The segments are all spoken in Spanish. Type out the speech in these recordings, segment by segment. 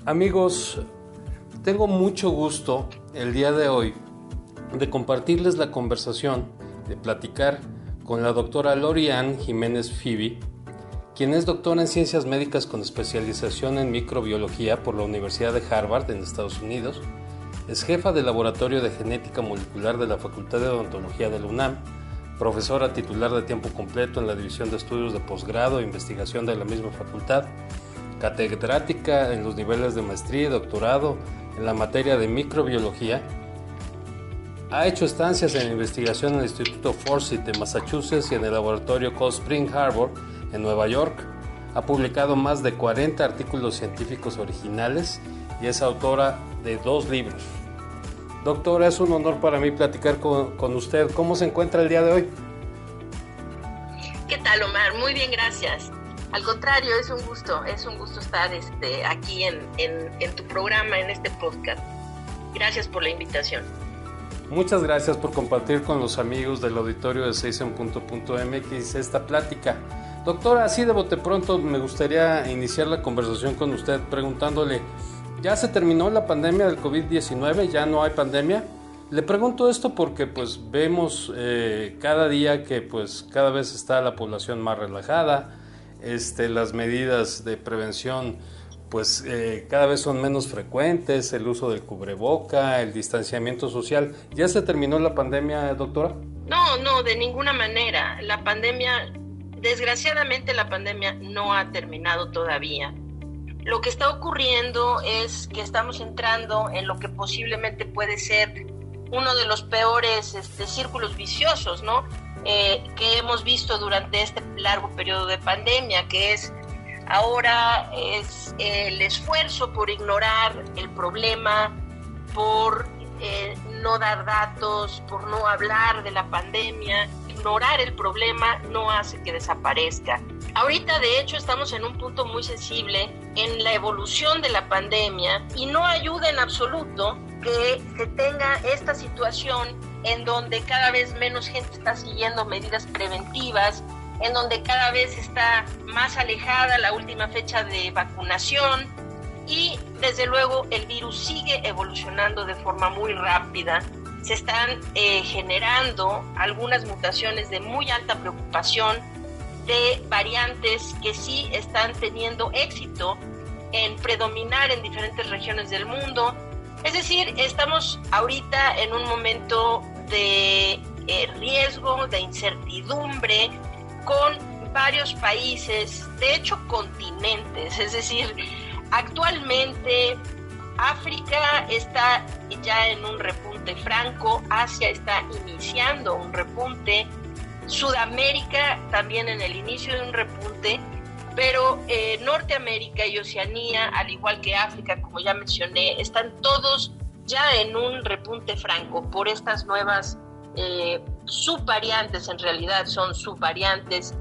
Amigos, tengo mucho gusto el día de hoy de compartirles la conversación, de platicar con la doctora Lori-Ann Jiménez Phoebe, quien es doctora en Ciencias Médicas con especialización en microbiología por la Universidad de Harvard en Estados Unidos, es jefa del Laboratorio de Genética Molecular de la Facultad de Odontología de la UNAM, profesora titular de tiempo completo en la División de Estudios de Posgrado e Investigación de la misma facultad, catedrática en los niveles de maestría y doctorado en la materia de microbiología. Ha hecho estancias en investigación en el Instituto Forsyth de Massachusetts y en el laboratorio Cold Spring Harbor en Nueva York. Ha publicado más de 40 artículos científicos originales y es autora de 2 libros. Doctora, es un honor para mí platicar con usted. ¿Cómo se encuentra el día de hoy? ¿Qué tal, Omar? Muy bien, gracias. Al contrario, es un gusto estar aquí en tu programa, en este podcast. Gracias por la invitación. Muchas gracias por compartir con los amigos del auditorio de 6en.mx esta plática. Doctora, así de bote pronto me gustaría iniciar la conversación con usted preguntándole, ¿ya se terminó la pandemia del COVID-19? ¿Ya no hay pandemia? Le pregunto esto porque pues vemos cada día que pues cada vez está la población más relajada. Las medidas de prevención pues cada vez son menos frecuentes, el uso del cubreboca, el distanciamiento social. ¿Ya se terminó la pandemia, doctora? No, de ninguna manera. Desgraciadamente la pandemia no ha terminado todavía. Lo que está ocurriendo es que estamos entrando en lo que posiblemente puede ser uno de los peores círculos viciosos, ¿no? Que hemos visto durante este largo periodo de pandemia, que es ahora es el esfuerzo por ignorar el problema, por no dar datos, por no hablar de la pandemia. Ignorar el problema no hace que desaparezca. Ahorita, de hecho, estamos en un punto muy sensible en la evolución de la pandemia y no ayuda en absoluto que se tenga esta situación en donde cada vez menos gente está siguiendo medidas preventivas, en donde cada vez está más alejada la última fecha de vacunación y, desde luego, el virus sigue evolucionando de forma muy rápida. Se están generando algunas mutaciones de muy alta preocupación, de variantes que sí están teniendo éxito en predominar en diferentes regiones del mundo. Es decir, estamos ahorita en un momento de riesgo, de incertidumbre, con varios países, de hecho continentes. Es decir, actualmente África está ya en un repunte franco, Asia está iniciando un repunte, Sudamérica también en el inicio de un repunte, pero Norteamérica y Oceanía, al igual que África, como ya mencioné, están todos ya en un repunte franco por estas nuevas subvariantes. En realidad son subvariantes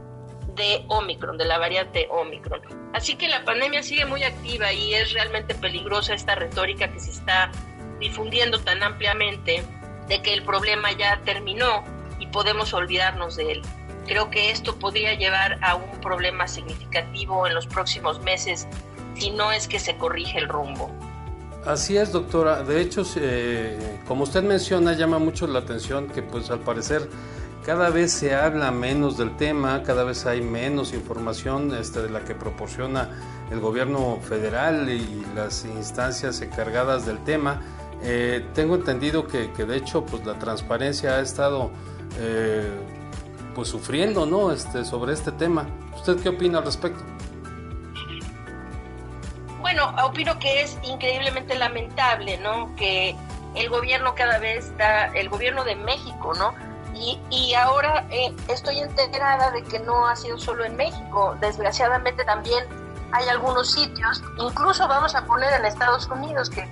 de Omicron, de la variante Omicron. Así que la pandemia sigue muy activa y es realmente peligrosa esta retórica que se está difundiendo tan ampliamente de que el problema ya terminó y podemos olvidarnos de él. Creo que esto podría llevar a un problema significativo en los próximos meses si no es que se corrige el rumbo. Así es, doctora. De hecho, como usted menciona, llama mucho la atención que pues al parecer cada vez se habla menos del tema, cada vez hay menos información de la que proporciona el gobierno federal y las instancias encargadas del tema. Tengo entendido que de hecho pues la transparencia ha estado pues sufriendo, ¿no? Sobre este tema. ¿Usted qué opina al respecto? Bueno, opino que es increíblemente lamentable, ¿no? Que el gobierno cada vez está, el gobierno de México, ¿no? Y ahora estoy enterada de que no ha sido solo en México. Desgraciadamente también hay algunos sitios, incluso vamos a poner en Estados Unidos, que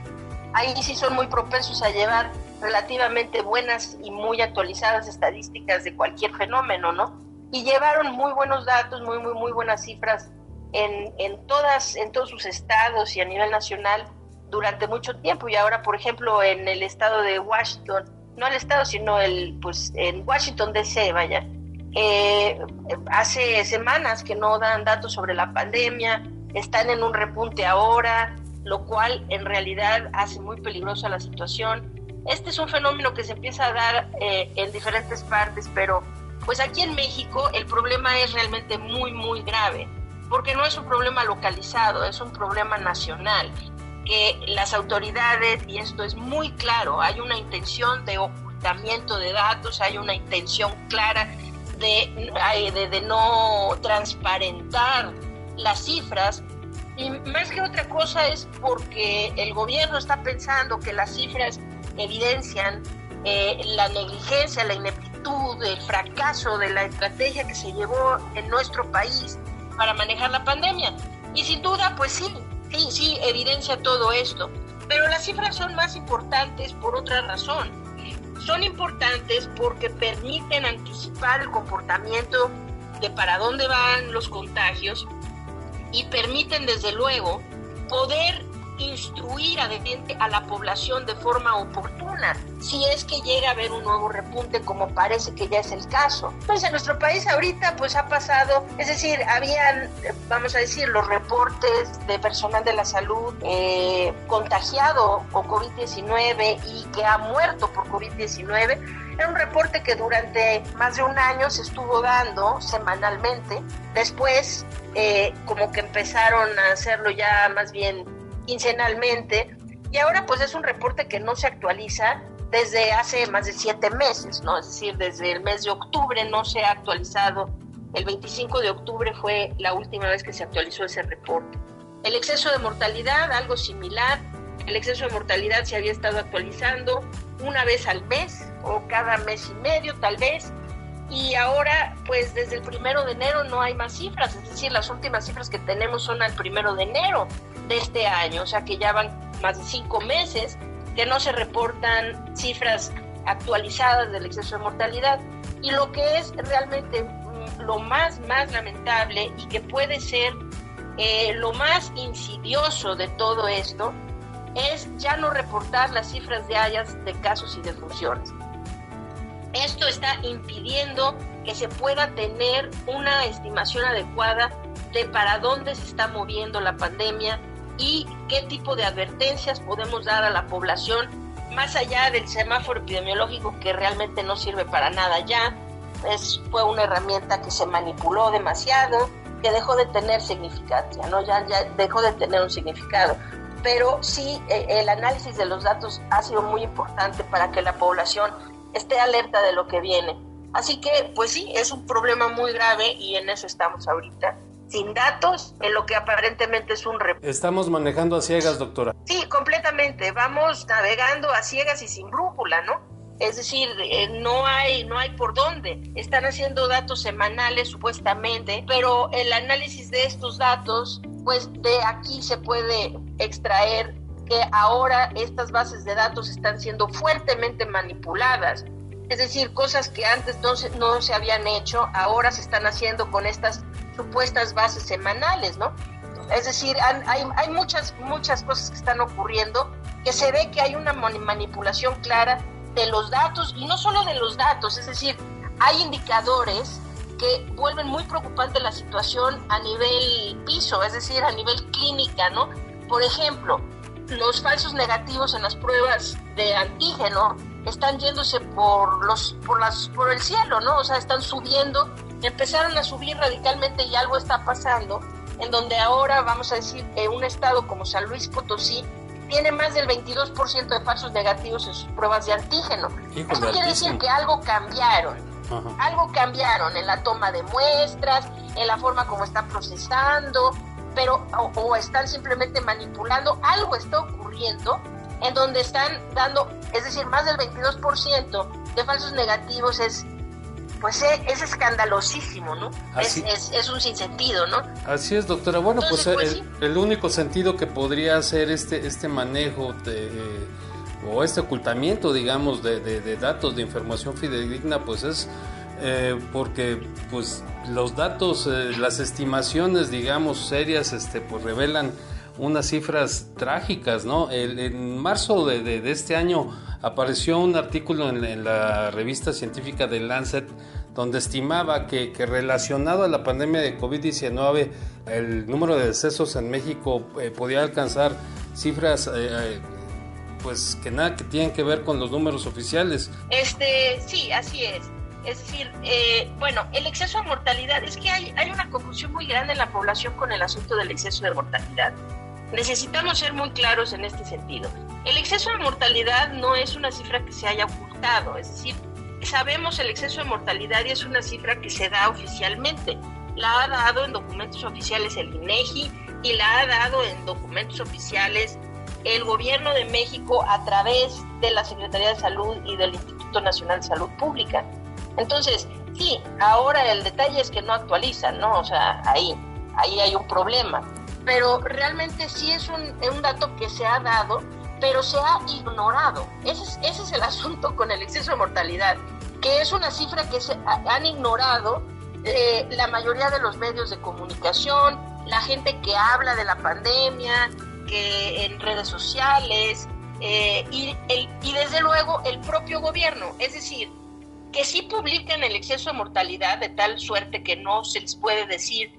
ahí sí son muy propensos a llevar relativamente buenas y muy actualizadas estadísticas de cualquier fenómeno, ¿no? Y llevaron muy buenos datos, muy buenas cifras en todos sus estados y a nivel nacional durante mucho tiempo. Y ahora, por ejemplo, en el estado de Washington, no el estado, sino en Washington D.C., vaya, hace semanas que no dan datos sobre la pandemia, están en un repunte ahora, lo cual en realidad hace muy peligrosa la situación. Este es un fenómeno que se empieza a dar en diferentes partes, pero pues aquí en México el problema es realmente muy, muy grave, porque no es un problema localizado, es un problema nacional, que las autoridades, y esto es muy claro, hay una intención de ocultamiento de datos, hay una intención clara de no transparentar las cifras, y más que otra cosa es porque el gobierno está pensando que las cifras evidencian la negligencia, la ineptitud, el fracaso de la estrategia que se llevó en nuestro país para manejar la pandemia. Y sin duda, pues sí, evidencia todo esto. Pero las cifras son más importantes por otra razón. Son importantes porque permiten anticipar el comportamiento de para dónde van los contagios y permiten, desde luego, poder instruir a la población de forma oportuna si es que llega a haber un nuevo repunte, como parece que ya es el caso. Pues en nuestro país ahorita pues ha pasado, es decir, habían, vamos a decir, los reportes de personal de la salud contagiado con COVID-19 y que ha muerto por COVID-19. Era un reporte que durante más de un año se estuvo dando semanalmente. Después como que empezaron a hacerlo ya más bien quincenalmente, y ahora pues es un reporte que no se actualiza desde hace más de 7 meses, ¿no? Es decir, desde el mes de octubre no se ha actualizado. El 25 de octubre fue la última vez que se actualizó ese reporte. El exceso de mortalidad, algo similar. El exceso de mortalidad se había estado actualizando una vez al mes o cada mes y medio tal vez, y ahora pues desde el 1 de enero no hay más cifras, es decir, las últimas cifras que tenemos son al 1 de enero de este año, o sea que ya van más de 5 meses que no se reportan cifras actualizadas del exceso de mortalidad. Y lo que es realmente lo más lamentable y que puede ser lo más insidioso de todo esto es ya no reportar las cifras diarias de casos y defunciones. Esto está impidiendo que se pueda tener una estimación adecuada de para dónde se está moviendo la pandemia y qué tipo de advertencias podemos dar a la población, más allá del semáforo epidemiológico, que realmente no sirve para nada ya. Fue una herramienta que se manipuló demasiado, que dejó de tener significancia, ¿no? Ya dejó de tener un significado. Pero sí, el análisis de los datos ha sido muy importante para que la población esté alerta de lo que viene. Así que, pues sí, es un problema muy grave y en eso estamos ahorita, sin datos, en lo que aparentemente es un repunte. Estamos manejando a ciegas, doctora. Sí, completamente. Vamos navegando a ciegas y sin brújula, ¿no? Es decir, no hay por dónde. Están haciendo datos semanales supuestamente, pero el análisis de estos datos, pues de aquí se puede extraer que ahora estas bases de datos están siendo fuertemente manipuladas. Es decir, cosas que antes no se habían hecho, ahora se están haciendo con estas supuestas bases semanales, ¿no? Es decir, hay muchas cosas que están ocurriendo, que se ve que hay una manipulación clara de los datos, y no solo de los datos, es decir, hay indicadores que vuelven muy preocupante la situación a nivel piso, es decir, a nivel clínica, ¿no? Por ejemplo, los falsos negativos en las pruebas de antígeno están yéndose por el cielo, ¿no? O sea, están subiendo, empezaron a subir radicalmente y algo está pasando, en donde ahora, vamos a decir, un estado como San Luis Potosí tiene más del 22% de falsos negativos en sus pruebas de antígeno. Esto quiere decir que algo cambiaron. Ajá. Algo cambiaron en la toma de muestras, en la forma como están procesando, pero o están simplemente manipulando. Algo está ocurriendo en donde están dando, es decir, más del 22% de falsos negativos. Es escandalosísimo, ¿no? Es un sinsentido, ¿no? Así es, doctora. Bueno, entonces, pues sí. el único sentido que podría hacer este manejo o este ocultamiento, digamos, de datos, de información fidedigna, pues es porque pues los datos, las estimaciones, digamos, serias, pues revelan unas cifras trágicas, ¿no? En marzo de este año apareció un artículo en la revista científica de Lancet, donde estimaba que relacionado a la pandemia de COVID-19 el número de decesos en México podía alcanzar cifras pues que nada que tienen que ver con los números oficiales. Sí, así es. Es decir, el exceso de mortalidad, es que hay una confusión muy grande en la población con el asunto del exceso de mortalidad. Necesitamos ser muy claros en este sentido. El exceso de mortalidad no es una cifra que se haya ocultado, es decir, sabemos el exceso de mortalidad y es una cifra que se da oficialmente. La ha dado en documentos oficiales el INEGI y la ha dado en documentos oficiales el Gobierno de México a través de la Secretaría de Salud y del Instituto Nacional de Salud Pública. Entonces, sí, ahora el detalle es que no actualizan, ¿no? O sea, ahí hay un problema. Pero realmente sí es un dato que se ha dado, pero se ha ignorado. Ese es el asunto con el exceso de mortalidad, que es una cifra que se han ignorado la mayoría de los medios de comunicación, la gente que habla de la pandemia, que en redes sociales, y desde luego el propio gobierno. Es decir, que sí publican el exceso de mortalidad de tal suerte que no se les puede decir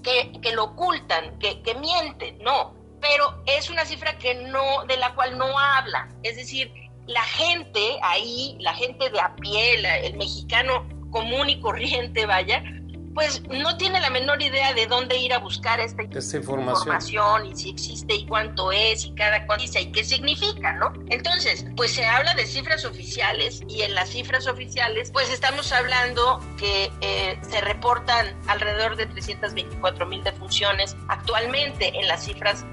que lo ocultan, que mienten, no, pero es una cifra de la cual no hablan. Es decir, la gente ahí, la gente de a pie, el mexicano común y corriente, vaya, pues no tiene la menor idea de dónde ir a buscar esta información y si existe y cuánto es y cada cuánto dice y qué significa, ¿no? Entonces, pues se habla de cifras oficiales y en las cifras oficiales pues estamos hablando que se reportan alrededor de 324,000 defunciones actualmente en las cifras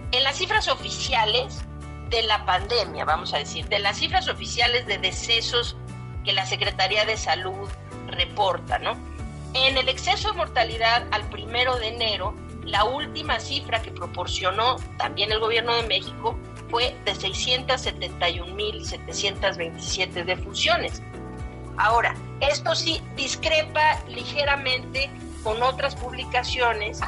oficiales de la pandemia, vamos a decir, de las cifras oficiales de decesos que la Secretaría de Salud reporta, ¿no? En el exceso de mortalidad al 1 de enero, la última cifra que proporcionó también el Gobierno de México fue de 671,727 defunciones. Ahora, esto sí discrepa ligeramente con otras publicaciones,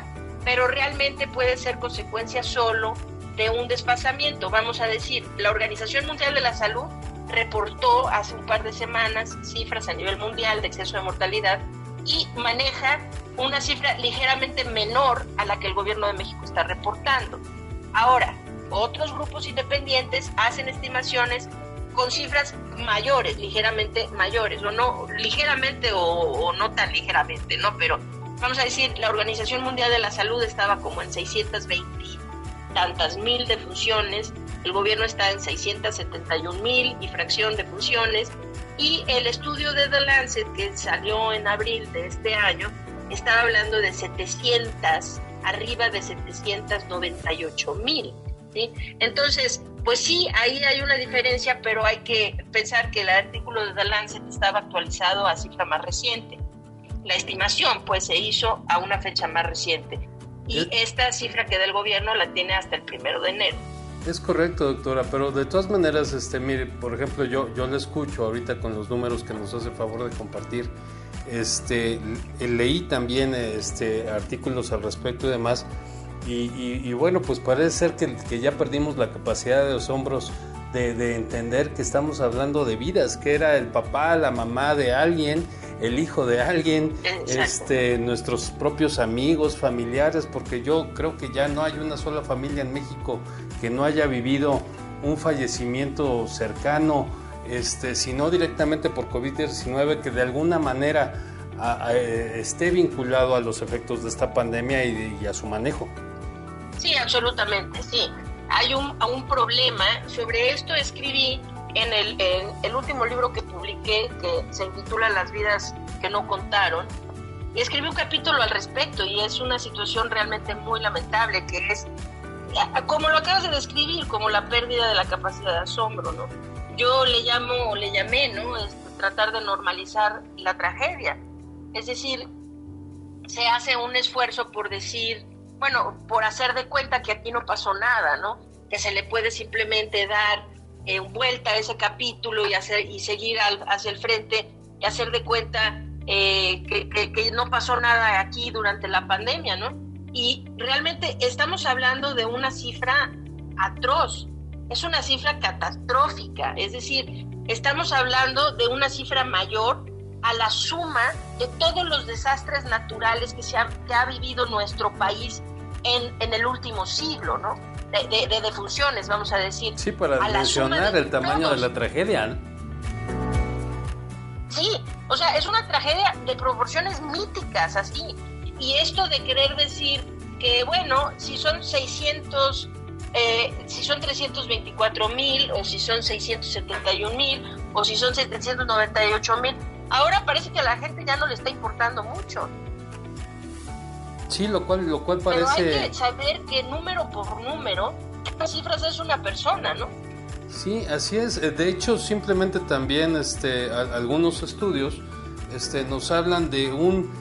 pero realmente puede ser consecuencia solo de un desfasamiento. Vamos a decir, la Organización Mundial de la Salud reportó hace un par de semanas cifras a nivel mundial de exceso de mortalidad y maneja una cifra ligeramente menor a la que el Gobierno de México está reportando. Ahora, otros grupos independientes hacen estimaciones con cifras mayores, ligeramente mayores, o no ligeramente o no tan ligeramente, ¿no? Pero vamos a decir, la Organización Mundial de la Salud estaba como en 620 tantas mil defunciones, el gobierno está en 671,000 y fracción defunciones, y el estudio de The Lancet que salió en abril de este año estaba hablando de arriba de 798,000, ¿sí? Entonces, pues sí, ahí hay una diferencia, pero hay que pensar que el artículo de The Lancet estaba actualizado a cifra más reciente. La estimación, pues, se hizo a una fecha más reciente. Y esta cifra que da el gobierno la tiene hasta el 1 de enero. Es correcto, doctora, pero de todas maneras, mire, por ejemplo, yo le escucho ahorita con los números que nos hace favor de compartir. Leí también artículos al respecto y demás, y bueno, pues parece ser que ya perdimos la capacidad de asombros de entender que estamos hablando de vidas, que era el papá, la mamá de alguien, el hijo de alguien, nuestros propios amigos, familiares, porque yo creo que ya no hay una sola familia en México que no haya vivido un fallecimiento cercano, si no directamente por COVID-19, que de alguna manera esté vinculado a los efectos de esta pandemia y a su manejo. Sí, absolutamente, sí. Hay un problema. Sobre esto escribí en el último libro que publiqué, que se intitula Las vidas que no contaron, y escribí un capítulo al respecto, y es una situación realmente muy lamentable, que es, como lo acabas de describir, como la pérdida de la capacidad de asombro, ¿no? Yo le llamé, ¿no? Tratar de normalizar la tragedia. Es decir, se hace un esfuerzo por decir, bueno, por hacer de cuenta que aquí no pasó nada, ¿no? Que se le puede simplemente dar vuelta a ese capítulo y seguir hacia el frente y hacer de cuenta que no pasó nada aquí durante la pandemia, ¿no? Y realmente estamos hablando de una cifra atroz, es una cifra catastrófica, es decir, estamos hablando de una cifra mayor a la suma de todos los desastres naturales que ha vivido nuestro país en el último siglo, ¿no? de defunciones, vamos a decir. Sí, para dimensionar el tamaño de la tragedia, ¿no? Sí, o sea, es una tragedia de proporciones míticas, así. Y esto de querer decir que, bueno, si son 324,000, o si son 671,000, o si son 798,000, ahora parece que a la gente ya no le está importando mucho. Sí, lo cual parece... Pero hay que saber que número por número, estas cifras es una persona, ¿no? Sí, así es. De hecho, simplemente también algunos estudios nos hablan de un,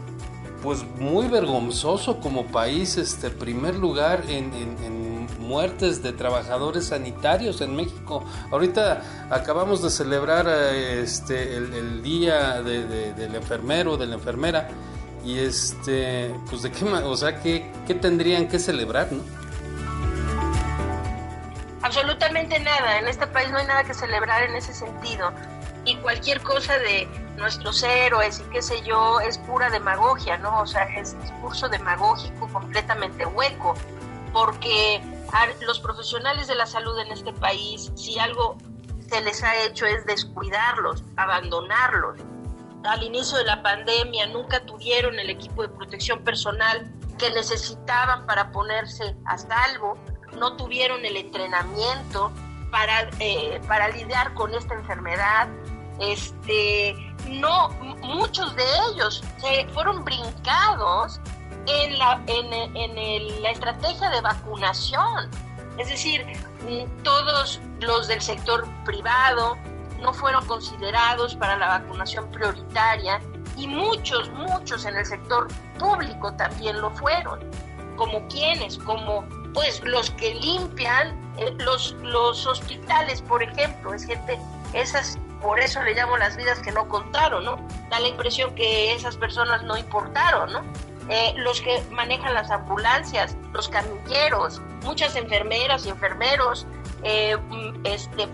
pues, muy vergonzoso como país, primer lugar en muertes de trabajadores sanitarios en México. Ahorita acabamos de celebrar el día del enfermero, de la enfermera, y pues de qué, o sea, ¿qué tendrían que celebrar, no? Absolutamente nada. En este país no hay nada que celebrar en ese sentido. Y cualquier cosa de nuestros héroes y qué sé yo es pura demagogia, ¿no? O sea, es discurso demagógico completamente hueco. Porque a los profesionales de la salud en este país, si algo se les ha hecho es descuidarlos, abandonarlos. Al inicio de la pandemia nunca tuvieron el equipo de protección personal que necesitaban para ponerse a salvo. No tuvieron el entrenamiento para lidiar con esta enfermedad. Muchos de ellos se fueron brincados en la estrategia de vacunación. Es decir, todos los del sector privado no fueron considerados para la vacunación prioritaria y muchos en el sector público también lo fueron. ¿Como quiénes? Como pues los que limpian los hospitales, por ejemplo. Es gente, por eso le llamo las vidas que no contaron, ¿no? Da la impresión que esas personas no importaron, ¿no? Los que manejan las ambulancias, los camilleros, muchas enfermeras y enfermeros,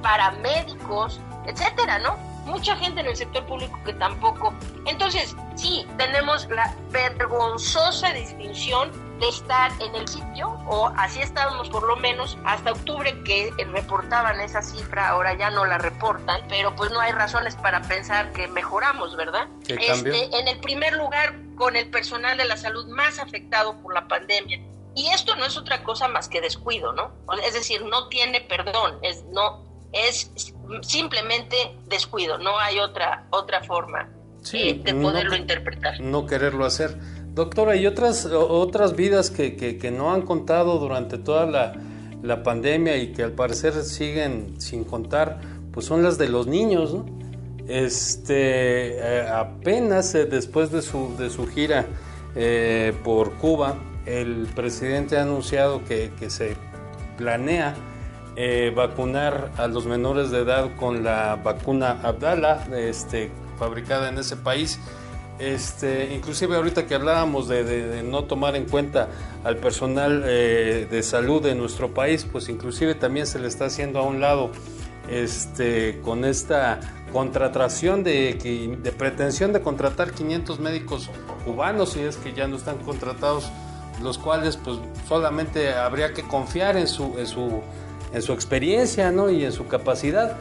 paramédicos, etcétera, ¿no? Mucha gente en el sector público que tampoco. Entonces, sí, tenemos la vergonzosa distinción de estar en el sitio, o así estábamos por lo menos hasta octubre, que reportaban esa cifra. Ahora ya no la reportan, pero pues no hay razones para pensar que mejoramos, ¿verdad? ¿Qué cambio? En el primer lugar, con el personal de la salud más afectado por la pandemia. Y esto no es otra cosa más que descuido, ¿no? Es decir, no tiene perdón, es simplemente descuido, no hay otra forma de poderlo interpretar. No quererlo hacer. Doctora, y otras vidas que no han contado durante toda la pandemia y que al parecer siguen sin contar, pues son las de los niños, ¿no? Apenas después de su gira por Cuba, el presidente ha anunciado que se planea vacunar a los menores de edad con la vacuna Abdala, fabricada en ese país. Inclusive ahorita que hablábamos de no tomar en cuenta al personal de salud de nuestro país, pues inclusive también se le está haciendo a un lado con esta contratación de pretensión de contratar 500 médicos cubanos, y es que ya no están contratados, los cuales pues solamente habría que confiar en su experiencia, ¿no? Y en su capacidad.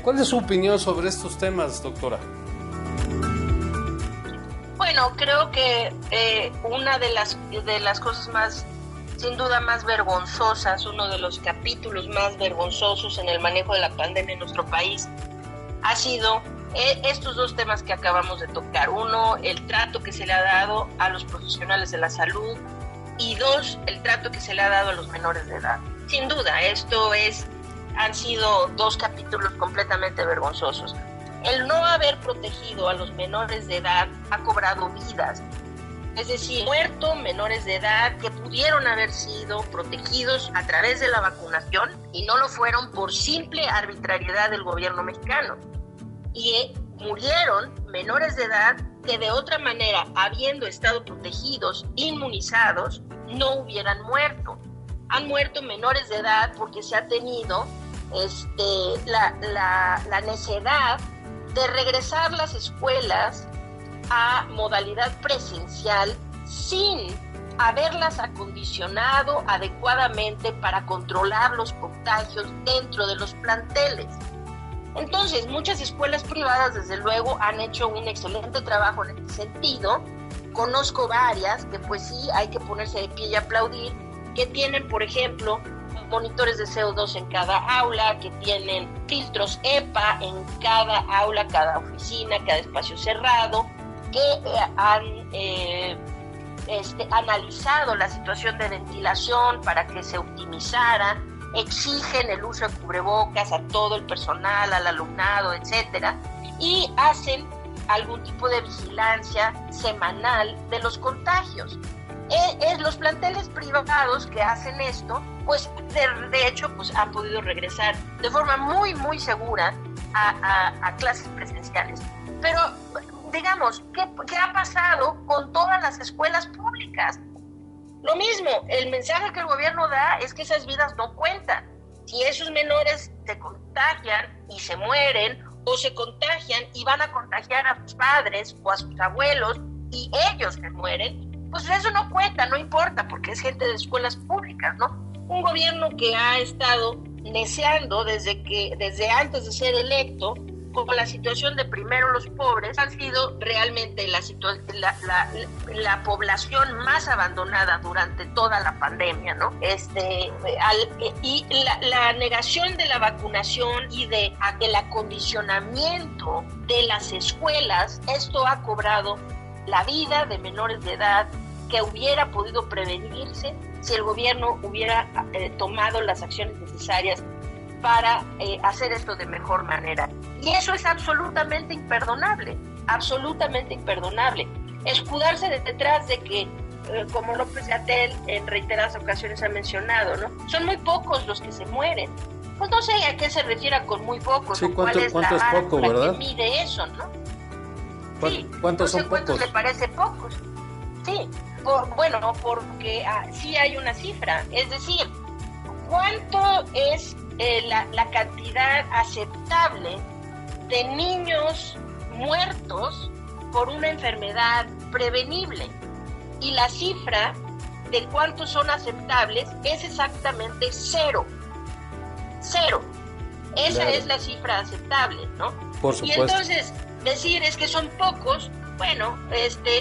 ¿Cuál es su opinión sobre estos temas, doctora? Bueno, creo que una de las cosas más, sin duda más vergonzosas, uno de los capítulos más vergonzosos en el manejo de la pandemia en nuestro país ha sido estos dos temas que acabamos de tocar. Uno, el trato que se le ha dado a los profesionales de la salud, y dos, el trato que se le ha dado a los menores de edad. Sin duda, han sido dos capítulos completamente vergonzosos. El no haber protegido a los menores de edad ha cobrado vidas. Es decir, muerto menores de edad que pudieron haber sido protegidos a través de la vacunación y no lo fueron por simple arbitrariedad del gobierno mexicano. Y murieron menores de edad que de otra manera, habiendo estado protegidos, inmunizados, no hubieran muerto. Han muerto menores de edad porque se ha tenido la necedad de regresar las escuelas a modalidad presencial sin haberlas acondicionado adecuadamente para controlar los contagios dentro de los planteles. Entonces, muchas escuelas privadas, desde luego, han hecho un excelente trabajo en este sentido. Conozco varias que pues sí, hay que ponerse de pie y aplaudir, que tienen, por ejemplo, monitores de CO2 en cada aula, que tienen filtros EPA en cada aula, cada oficina, cada espacio cerrado, que han analizado la situación de ventilación para que se optimizara, exigen el uso de cubrebocas a todo el personal, al alumnado, etcétera, y hacen algún tipo de vigilancia semanal de los contagios. Los planteles privados que hacen esto, pues de hecho pues han podido regresar de forma muy muy segura a clases presenciales. Pero digamos, ¿qué ha pasado con todas las escuelas públicas? Lo mismo, el mensaje que el gobierno da es que esas vidas no cuentan. Si esos menores se contagian y se mueren, o se contagian y van a contagiar a sus padres o a sus abuelos y ellos se mueren, pues eso no cuenta, no importa, porque es gente de escuelas públicas, ¿no? Un gobierno que ha estado neceando desde antes de ser electo con la situación de primero los pobres, han sido realmente la población más abandonada durante toda la pandemia, ¿no? Y la negación de la vacunación y del acondicionamiento de las escuelas, esto ha cobrado la vida de menores de edad que hubiera podido prevenirse si el gobierno hubiera tomado las acciones necesarias para hacer esto de mejor manera. Y eso es absolutamente imperdonable, absolutamente imperdonable. Escudarse detrás de que, como López-Gatell en reiteradas ocasiones ha mencionado, ¿no? Son muy pocos los que se mueren. Pues no sé a qué se refiere con muy pocos, sí, o cuál es la es poco, ¿verdad? que mide eso, ¿no? Sí, ¿Cuántos son ¿cuántos pocos? le parece pocos? Sí, porque sí hay una cifra, es decir, ¿cuánto es la cantidad aceptable de niños muertos por una enfermedad prevenible? Y la cifra de cuántos son aceptables es exactamente cero. Esa claro. Es la cifra aceptable, ¿no? Por supuesto. Y entonces decir es que son pocos, bueno,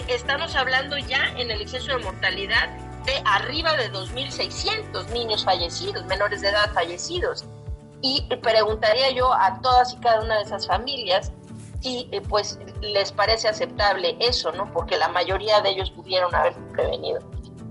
estamos hablando ya en el exceso de mortalidad de arriba de 2.600 niños fallecidos, menores de edad fallecidos. Y preguntaría yo a todas y cada una de esas familias si pues les parece aceptable eso, ¿no? Porque la mayoría de ellos pudieron haberse prevenido.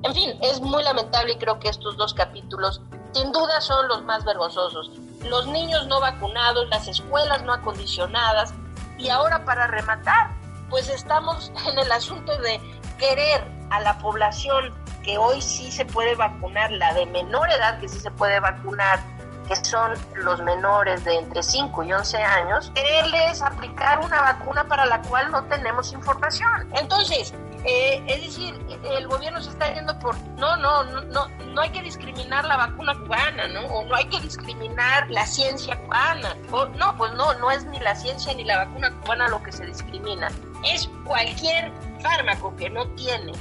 En fin, es muy lamentable y creo que estos dos capítulos sin duda son los más vergonzosos. Los niños no vacunados, las escuelas no acondicionadas, y ahora para rematar, pues estamos en el asunto de querer a la población que hoy sí se puede vacunar, la de menor edad que sí se puede vacunar, que son los menores de entre 5 y 11 años, quererles aplicar una vacuna para la cual no tenemos información. Entonces, es decir, el gobierno se está yendo por, no hay que discriminar la vacuna cubana, ¿no? O no hay que discriminar la ciencia cubana. O no, pues no es ni la ciencia ni la vacuna cubana lo que se discrimina. Es cualquier fármaco que no tiene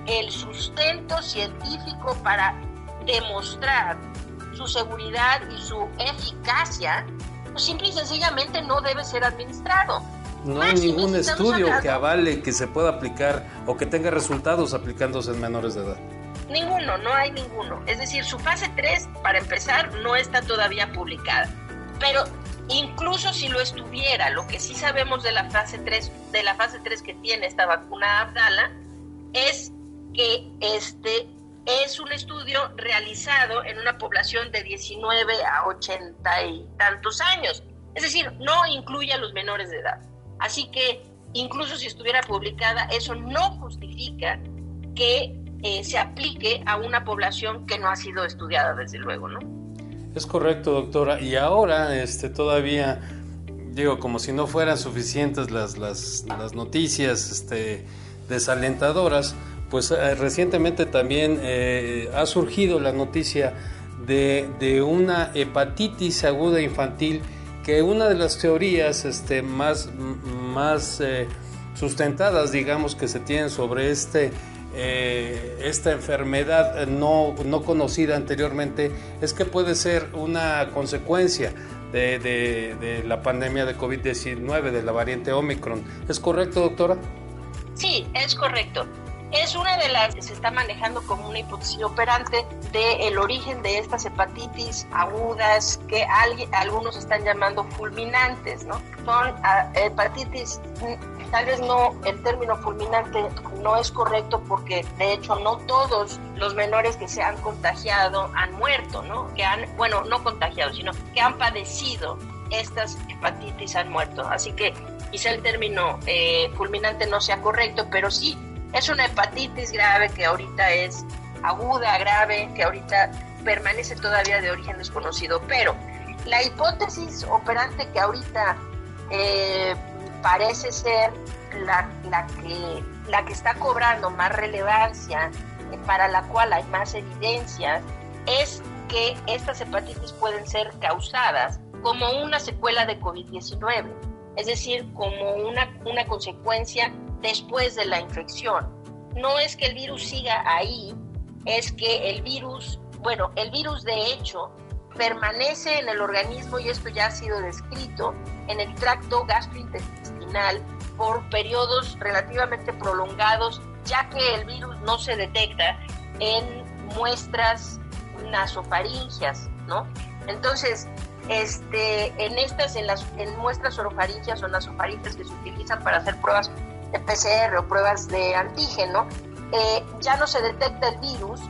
el sustento científico para demostrar su seguridad y su eficacia, pues simple y sencillamente no debe ser administrado. No hay ningún estudio que avale que se pueda aplicar o que tenga resultados aplicándose en menores de edad. Ninguno, no hay ninguno. Es decir, su fase 3, para empezar, no está todavía publicada. Pero incluso si lo estuviera, lo que sí sabemos de la fase 3 que tiene esta vacuna Abdala, es que es un estudio realizado en una población de 19 a 80 y tantos años. Es decir, no incluye a los menores de edad. Así que incluso si estuviera publicada, eso no justifica que se aplique a una población que no ha sido estudiada, desde luego, ¿no? Es correcto, doctora. Y ahora todavía, digo, como si no fueran suficientes las noticias desalentadoras, pues recientemente también ha surgido la noticia de una hepatitis aguda infantil, que una de las teorías más sustentadas, digamos, que se tienen sobre esta enfermedad no conocida anteriormente es que puede ser una consecuencia de la pandemia de COVID-19, de la variante Omicron. ¿Es correcto, doctora? Sí, es correcto. Es una de las que se está manejando como una hipótesis operante del origen de estas hepatitis agudas que algunos están llamando fulminantes, ¿no? Son hepatitis, tal vez no, el término fulminante no es correcto porque de hecho no todos los menores que se han contagiado han muerto, ¿no? No contagiado, sino que han padecido estas hepatitis han muerto. Así que quizá el término fulminante no sea correcto, pero sí es una hepatitis grave que ahorita es aguda, grave, que ahorita permanece todavía de origen desconocido. Pero la hipótesis operante que ahorita parece ser la que está cobrando más relevancia, para la cual hay más evidencias, es que estas hepatitis pueden ser causadas como una secuela de COVID-19, es decir, como una consecuencia después de la infección. No es que el virus siga ahí, es que el virus de hecho permanece en el organismo, y esto ya ha sido descrito, en el tracto gastrointestinal por periodos relativamente prolongados, ya que el virus no se detecta en muestras nasofaringias, ¿no? Entonces, en muestras orofaringias o nasofaringias que se utilizan para hacer pruebas de PCR o pruebas de antígeno, ya no se detecta el virus,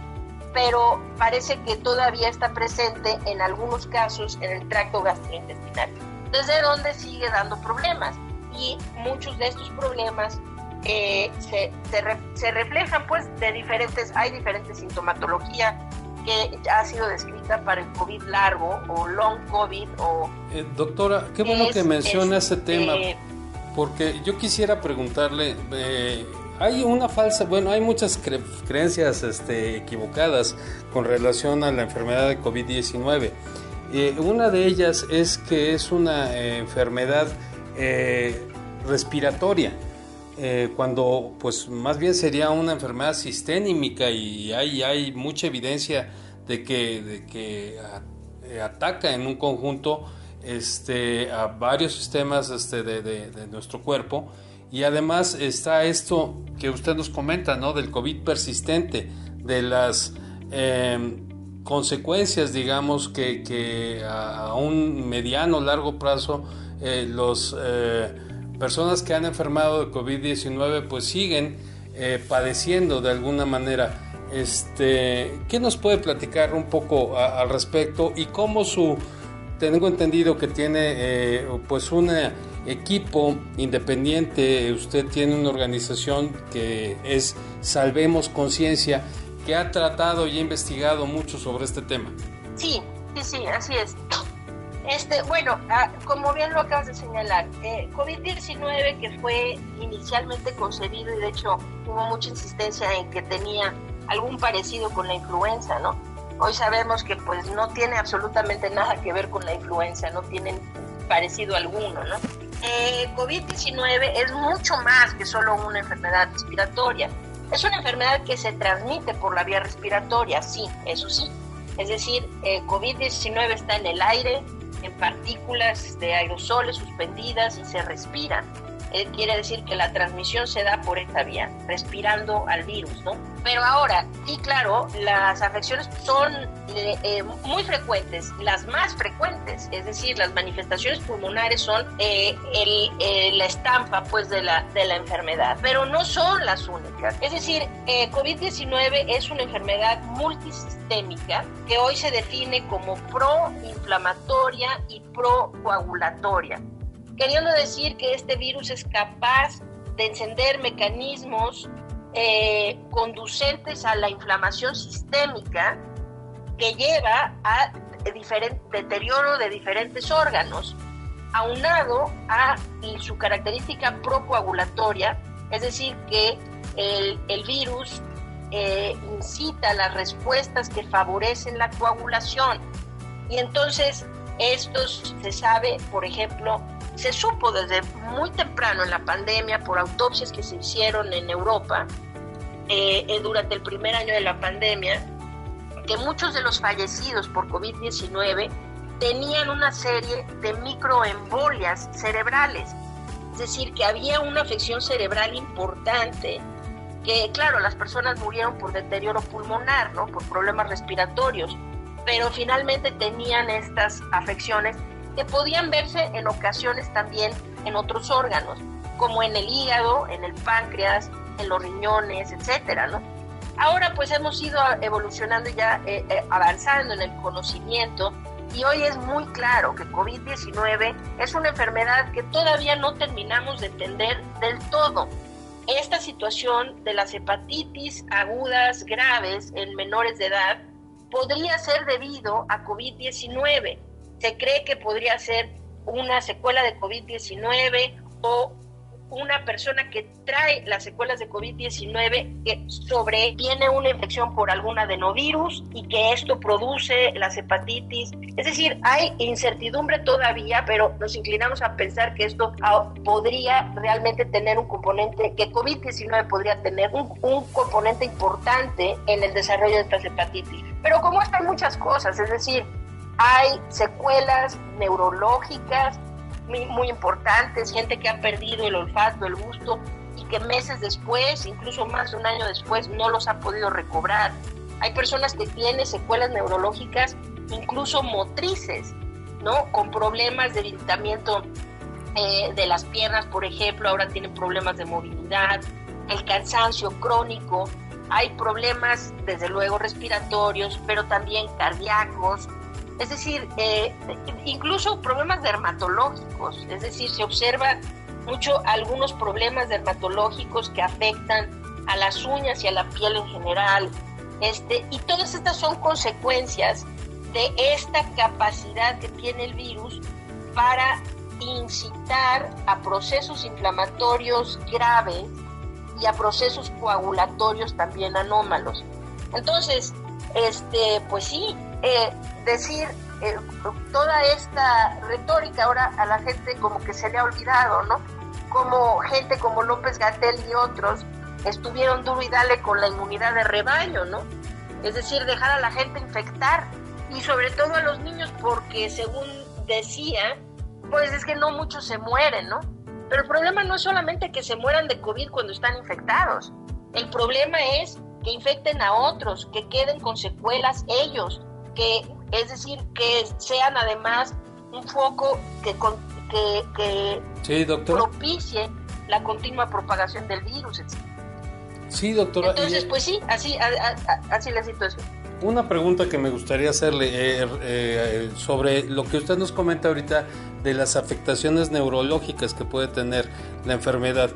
pero parece que todavía está presente en algunos casos en el tracto gastrointestinal, desde donde sigue dando problemas, y muchos de estos problemas se reflejan pues hay diferentes sintomatología que ha sido descrita para el COVID largo o long COVID. Doctora, qué bueno que menciona ese tema, porque yo quisiera preguntarle, hay muchas creencias equivocadas con relación a la enfermedad de COVID-19. Una de ellas es que es una enfermedad respiratoria, cuando pues más bien sería una enfermedad sistémica, y hay mucha evidencia de que ataca en un conjunto a varios sistemas de nuestro cuerpo. Y además está esto que usted nos comenta, ¿no?, del COVID persistente, de las consecuencias, digamos, que a un mediano o largo plazo los personas que han enfermado de COVID-19 pues siguen padeciendo de alguna manera. ¿Qué nos puede platicar un poco al respecto? Y cómo tengo entendido que tiene pues un equipo independiente, usted tiene una organización que es Salvemos Conciencia, que ha tratado y ha investigado mucho sobre este tema. Sí, así es. Como bien lo acabas de señalar, COVID-19, que fue inicialmente concebido, y de hecho hubo mucha insistencia en que tenía algún parecido con la influenza, ¿no? Hoy sabemos que pues no tiene absolutamente nada que ver con la influenza, no tienen parecido alguno, ¿no? COVID-19 es mucho más que solo una enfermedad respiratoria. Es una enfermedad que se transmite por la vía respiratoria, sí, eso sí. Es decir, COVID-19 está en el aire, en partículas de aerosoles suspendidas, y se respiran. Quiere decir que la transmisión se da por esta vía, respirando al virus, ¿no? Pero ahora, y claro, las afecciones son muy frecuentes, las más frecuentes, es decir, las manifestaciones pulmonares son la estampa pues de la enfermedad, pero no son las únicas. Es decir, COVID-19 es una enfermedad multisistémica que hoy se define como proinflamatoria y procoagulatoria, queriendo decir que este virus es capaz de encender mecanismos conducentes a la inflamación sistémica, que lleva a deterioro de diferentes órganos, aunado a su característica procoagulatoria, es decir, que el virus incita las respuestas que favorecen la coagulación. Y entonces estos se sabe, por ejemplo, se supo desde muy temprano en la pandemia, por autopsias que se hicieron en Europa, durante el primer año de la pandemia, que muchos de los fallecidos por COVID-19 tenían una serie de microembolias cerebrales, es decir, que había una afección cerebral importante, que claro, las personas murieron por deterioro pulmonar, ¿no? Por problemas respiratorios, pero finalmente tenían estas afecciones que podían verse en ocasiones también en otros órganos, como en el hígado, en el páncreas, en los riñones, etcétera, ¿no? Ahora pues hemos ido evolucionando ya, avanzando en el conocimiento, y hoy es muy claro que COVID-19 es una enfermedad que todavía no terminamos de entender del todo. Esta situación de las hepatitis agudas graves en menores de edad podría ser debido a COVID-19. Se cree que podría ser una secuela de COVID-19 o una persona que trae las secuelas de COVID-19 que sobreviene una infección por algún adenovirus y que esto produce las hepatitis. Es decir, hay incertidumbre todavía, pero nos inclinamos a pensar que esto podría realmente tener un componente, que COVID-19 podría tener un componente importante en el desarrollo de estas hepatitis. Pero como esto hay muchas cosas, es decir, hay secuelas neurológicas muy importantes, gente que ha perdido el olfato, el gusto, y que meses después, incluso más de un año después, no los ha podido recobrar. Hay personas que tienen secuelas neurológicas, incluso motrices, ¿no? Con problemas de debilitamiento de las piernas, por ejemplo, ahora tienen problemas de movilidad, el cansancio crónico, hay problemas, desde luego, respiratorios, pero también cardíacos. Es decir, incluso problemas dermatológicos, es decir, se observan mucho algunos problemas dermatológicos que afectan a las uñas y a la piel en general, y todas estas son consecuencias de esta capacidad que tiene el virus para incitar a procesos inflamatorios graves y a procesos coagulatorios también anómalos. Entonces, pues sí, decir toda esta retórica ahora a la gente como que se le ha olvidado, ¿no? Como gente como López-Gatell y otros estuvieron duro y dale con la inmunidad de rebaño, ¿no? Es decir, dejar a la gente infectar, y sobre todo a los niños, porque según decía, pues es que no muchos se mueren, ¿no? Pero el problema no es solamente que se mueran de COVID cuando están infectados, el problema es que infecten a otros, que queden con secuelas ellos, es decir, que sean además un foco que sí, doctora, propicie la continua propagación del virus, etc. Sí, doctora. Entonces, pues sí, así la situación. Una pregunta que me gustaría hacerle sobre lo que usted nos comenta ahorita de las afectaciones neurológicas que puede tener la enfermedad.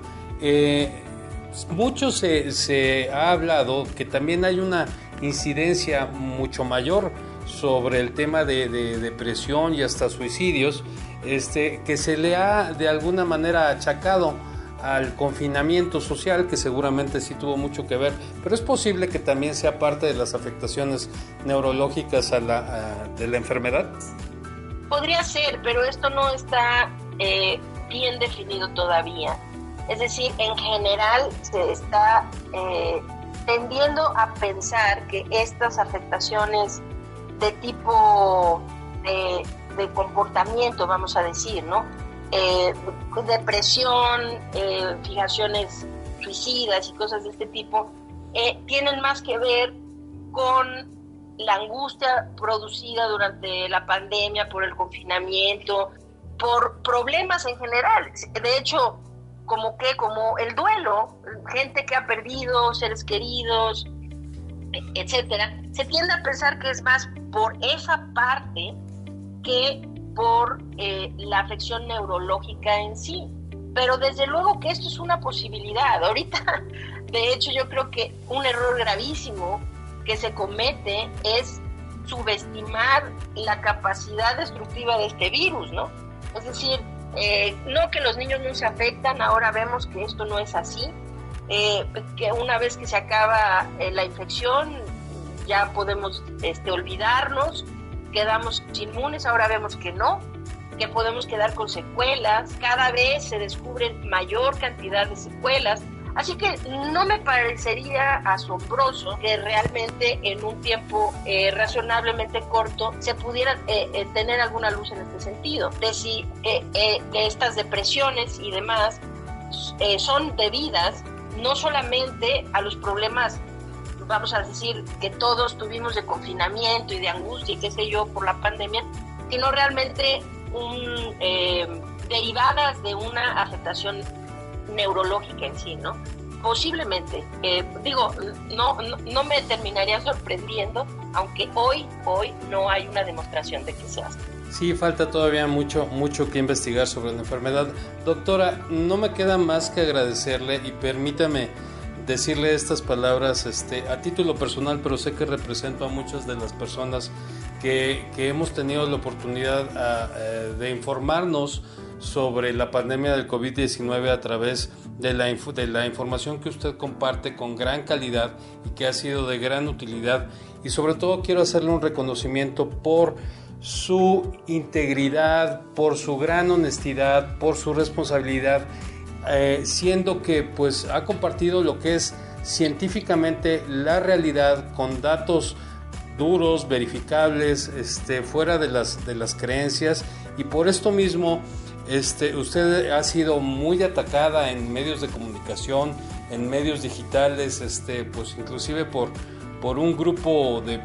Mucho se ha hablado que también hay una incidencia mucho mayor sobre el tema de depresión y hasta suicidios, que se le ha de alguna manera achacado al confinamiento social, que seguramente sí tuvo mucho que ver, pero es posible que también sea parte de las afectaciones neurológicas de la enfermedad. Podría ser, pero esto no está bien definido todavía. Es decir, en general se está tendiendo a pensar que estas afectaciones de tipo de comportamiento, vamos a decir, ¿no? Depresión, fijaciones suicidas y cosas de este tipo, tienen más que ver con la angustia producida durante la pandemia, por el confinamiento, por problemas en general. De hecho, como el duelo, gente que ha perdido seres queridos, etcétera, se tiende a pensar que es más por esa parte que por la afección neurológica en sí. Pero desde luego que esto es una posibilidad. Ahorita, de hecho, yo creo que un error gravísimo que se comete es subestimar la capacidad destructiva de este virus, ¿no? Es decir, no que los niños no se afectan, ahora vemos que esto no es así, que una vez que se acaba la infección ya podemos olvidarnos, quedamos inmunes, ahora vemos que no, que podemos quedar con secuelas, cada vez se descubren mayor cantidad de secuelas. Así que no me parecería asombroso que realmente en un tiempo razonablemente corto se pudiera tener alguna luz en este sentido, de si estas depresiones y demás son debidas no solamente a los problemas, vamos a decir, que todos tuvimos de confinamiento y de angustia y qué sé yo por la pandemia, sino realmente derivadas de una afectación neurológica en sí, ¿no? Posiblemente, no me terminaría sorprendiendo, aunque hoy no hay una demostración de que sea así. Sí, falta todavía mucho que investigar sobre la enfermedad. Doctora, no me queda más que agradecerle y permítame decirle estas palabras a título personal, pero sé que represento a muchas de las personas que hemos tenido la oportunidad de informarnos sobre la pandemia del COVID-19 a través de la información que usted comparte con gran calidad y que ha sido de gran utilidad. Y sobre todo quiero hacerle un reconocimiento por su integridad, por su gran honestidad, por su responsabilidad, siendo que pues ha compartido lo que es científicamente la realidad con datos duros, verificables, fuera de las creencias, y por esto mismo usted ha sido muy atacada en medios de comunicación, en medios digitales, pues inclusive por un grupo de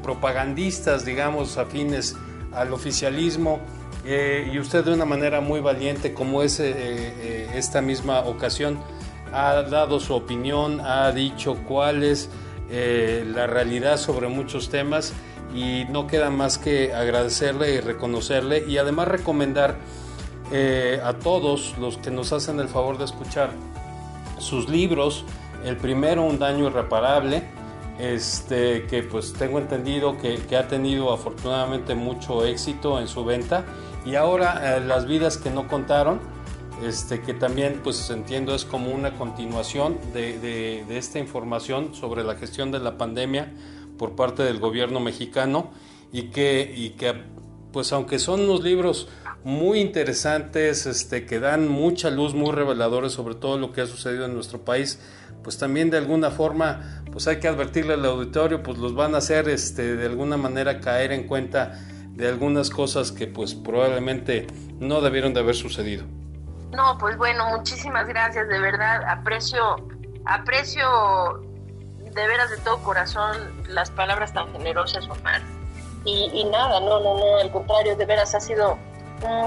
propagandistas, digamos, afines al oficialismo, y usted de una manera muy valiente, como es esta misma ocasión, ha dado su opinión, ha dicho cuál es la realidad sobre muchos temas, y no queda más que agradecerle y reconocerle, y además recomendar a todos los que nos hacen el favor de escuchar sus libros. El primero, Un daño irreparable, que pues tengo entendido que ha tenido afortunadamente mucho éxito en su venta, y ahora Las vidas que no contaron, que también pues entiendo es como una continuación de esta información sobre la gestión de la pandemia por parte del gobierno mexicano, y que pues aunque son unos libros muy interesantes, que dan mucha luz, muy reveladores sobre todo lo que ha sucedido en nuestro país, pues también de alguna forma pues hay que advertirle al auditorio, pues los van a hacer de alguna manera caer en cuenta de algunas cosas que pues probablemente no debieron de haber sucedido. No, pues bueno, muchísimas gracias, de verdad, aprecio de veras de todo corazón las palabras tan generosas, Omar. Y nada, no, al contrario, de veras ha sido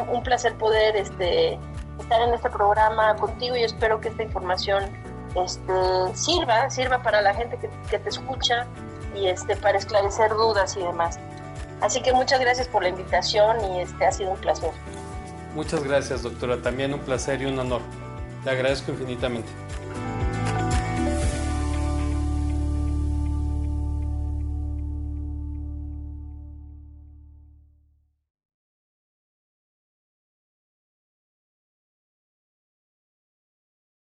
un placer poder estar en este programa contigo, y espero que esta información sirva para la gente que te escucha, y para esclarecer dudas y demás. Así que muchas gracias por la invitación, y ha sido un placer. Muchas gracias, doctora, también un placer y un honor. Le agradezco infinitamente.